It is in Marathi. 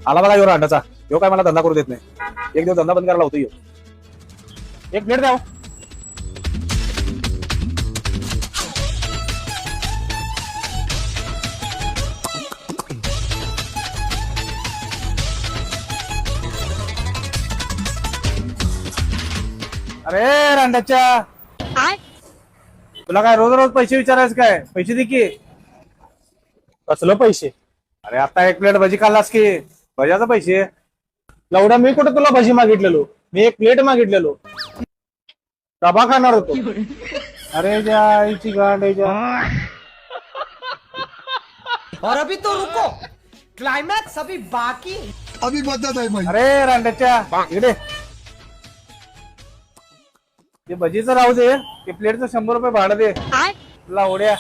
आला बघा यो अंडाचा. यो काय मला धंदा करू देत नाही. एक दिवस धंदा बंद करायला होतो यो. एक प्लेट द्या. अरे रांडाच्या, तुला काय रोज रोज पैसे विचारायचं काय? पैसे दे की. कसलं पैसे? अरे आता एक प्लेट भजी खाल्लास की भज्याचे पैसे. लवडा मी कुठे तुला भजी मागितलेलो? मी एक प्लेट मागितलेलो. डबा खाणार होतो. अरे ज्या आईची गांडीच्या. और अभी तो रुको, क्लाइमैक्स अभी बाकी. अभी बदत आहे भाई. अरे रांडाच्या इकडे. ते भजीचं राहू दे, ते प्लेटचं 100 रुपये भाडं दे. लावड्या.